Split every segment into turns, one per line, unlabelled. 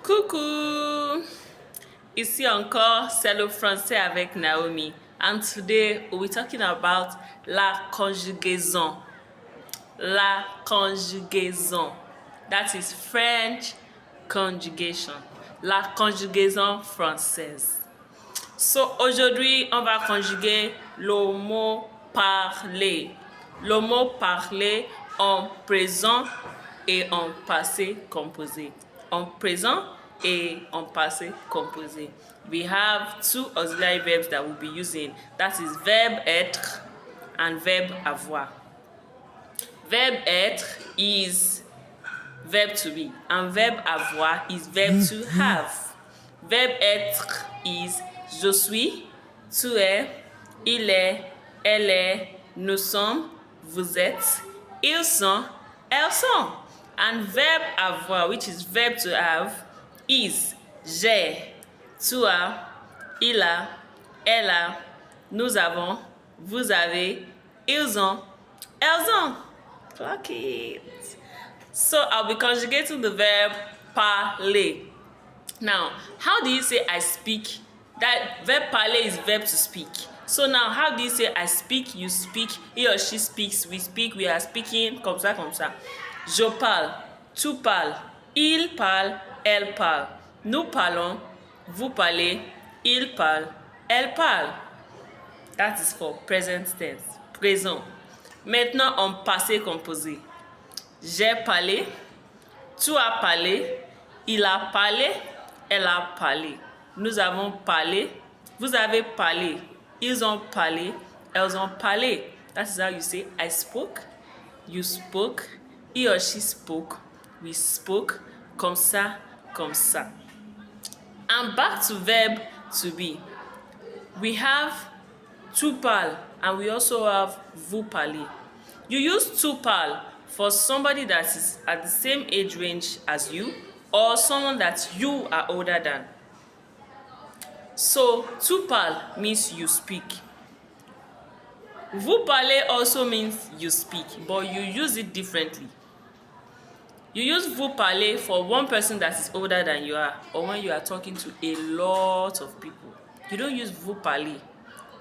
Coucou! Ici encore, c'est le français avec Naomi. And today, we'll be talking about la conjugaison. La conjugaison. That is French conjugation. La conjugaison française. So, aujourd'hui, on va conjuguer le mot parler. Le mot parler en présent et en passé composé. En présent et en passé composé. We have two auxiliary verbs that we'll be using. That is verbe être and verbe avoir. Verbe être is verb to be and verbe avoir is verb to have. Verbe être is je suis, tu es, il est, elle est, nous sommes, vous êtes, ils sont, elles sont. And verb avoir, which is verb to have, is j'ai, tu as, il a, elle a, nous avons, vous avez, ils ont, elles ont. Clock it. So I'll be conjugating the verb parler. Now, how do you say I speak? That verb parler is verb to speak. So now, how do you say I speak, you speak, he or she speaks, we are speaking, comme ça, comme ça. Je parle, tu parles, il parle, elle parle. Nous parlons, vous parlez, il parle, elle parle. That is for present tense, présent. Maintenant, en passé composé. J'ai parlé, tu as parlé, il a parlé, elle a parlé. Nous avons parlé, vous avez parlé, ils ont parlé, elles ont parlé. That is how you say I spoke, you spoke, he or she spoke, we spoke, comme ça, comme ça. And back to verb to be. We have tu parles and we also have vous parlez. You use tu parles for somebody that is at the same age range as you or someone that you are older than. So, tu parles means you speak. Vous parlez also means you speak, but you use it differently. You use vous parler for one person that is older than you are, or when you are talking to a lot of people. You don't use vous parler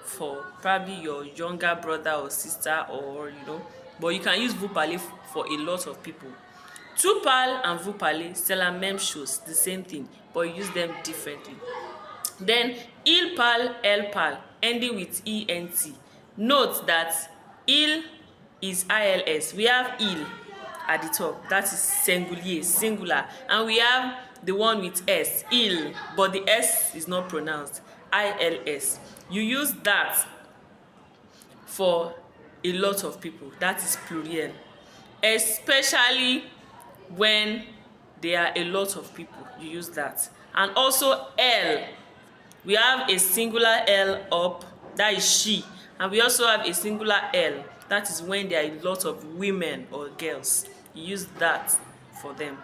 for probably your younger brother or sister, or but you can use vous parler for a lot of people. Tu parles and vous parlez, c'est la même chose, the same thing, but you use them differently. Then, il parle, elle parle, ending with ent. Note that il is ILS. We have il at the top. That is singulier, singular. And we have the one with S, il, but the S is not pronounced. ILS. You use that for a lot of people. That is plural. Especially when there are a lot of people. You use that. And also L. We have a singular L up, that is she. And we also have a singular L, that is when there are a lot of women or girls. You use that for them.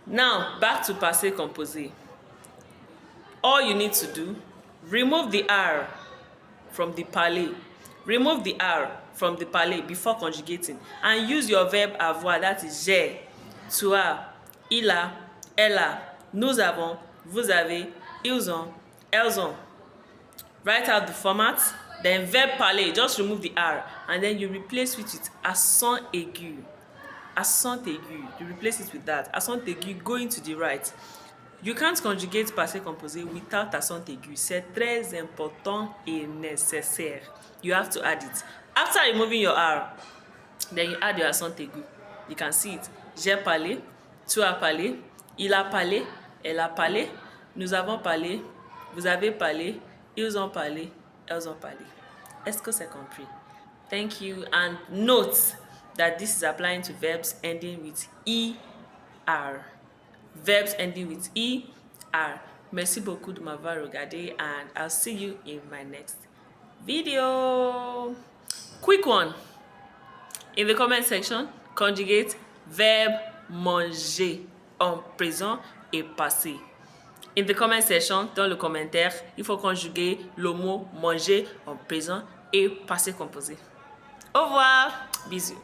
Now, back to passé composé. All you need to do, remove the R from the parler. Remove the R from the parler before conjugating. And use your verb avoir, that is j'ai, tu as, il a, elle a, nous avons, vous avez, ils ont, elles ont. Write out the format, then verb parler, just remove the R, and then you replace it with accent aigu. Accent aigu, you replace it with that. Accent aigu going to the right. You can't conjugate passé composé without accent aigu. C'est très important et nécessaire. You have to add it. After removing your R, then you add your accent aigu. You can see it. J'ai parlé, tu as parlé, il a parlé, elle a parlé, nous avons parlé, vous avez parlé, ils ont parlé, elles ont parlé. Est-ce que c'est compris? Thank you. And note that this is applying to verbs ending with ER. Verbs ending with ER. Merci beaucoup de m'avoir regardé, and I'll see you in my next video. Quick one. In the comment section, conjugate verb manger en présent et passé. In the comment section, dans le commentaire, il faut conjuguer le mot manger en présent et passé composé. Au revoir, bisous.